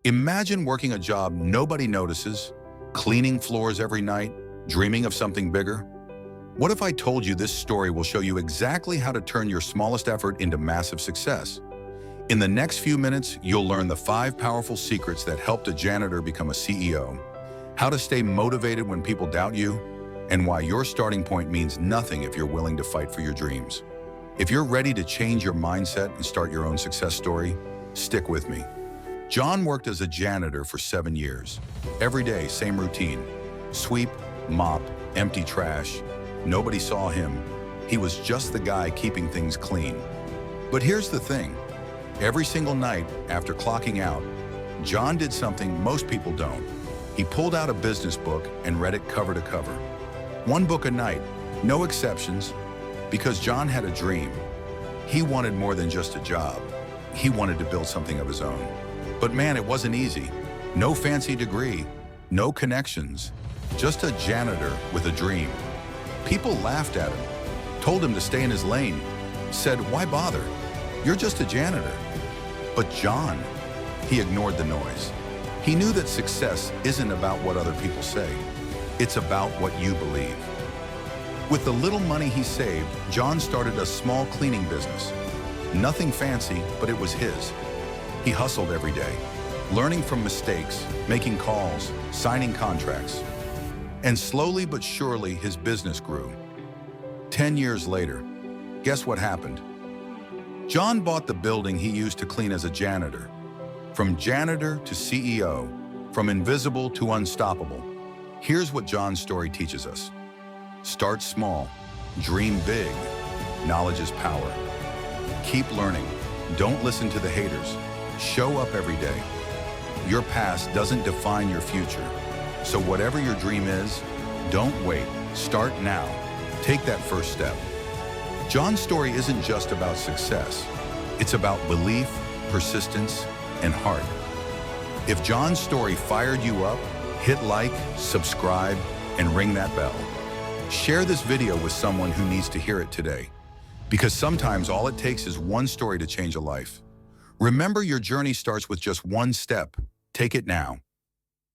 Imagine working a job nobody notices, cleaning floors every night, dreaming of something bigger. What if I told you this story will show you exactly how to turn your smallest effort into massive success? In the next few minutes, you'll learn the 5 powerful secrets that helped a janitor become a CEO, how to stay motivated when people doubt you, and why your starting point means nothing if you're willing to fight for your dreams. If you're ready to change your mindset and start your own success story, stick with me. John worked as a janitor for 7 years. Every day, same routine. Sweep, mop, empty trash. Nobody saw him. He was just the guy keeping things clean. But here's the thing. Every single night after clocking out, John did something most people don't. He pulled out a business book and read it cover to cover. One book a night, no exceptions, because John had a dream. He wanted more than just a job. He wanted to build something of his own. But man, it wasn't easy. No fancy degree, no connections, just a janitor with a dream. People laughed at him, told him to stay in his lane, said, "Why bother? You're just a janitor." But John, he ignored the noise. He knew that success isn't about what other people say. It's about what you believe. With the little money he saved, John started a small cleaning business. Nothing fancy, but it was his. He hustled every day, learning from mistakes, making calls, signing contracts. And slowly but surely, his business grew. 10 years later, guess what happened? John bought the building he used to clean as a janitor. From janitor to CEO, from invisible to unstoppable. Here's what John's story teaches us. Start small, dream big. Knowledge is power. Keep learning. Don't listen to the haters. Show up every day. Your past doesn't define your future. So whatever your dream is, don't wait. Start now. Take that first step. John's story isn't just about success. It's about belief, persistence, and heart. If John's story fired you up, hit like, subscribe, and ring that bell. Share this video with someone who needs to hear it today. Because sometimes all it takes is one story to change a life. Remember, your journey starts with just one step. Take it now.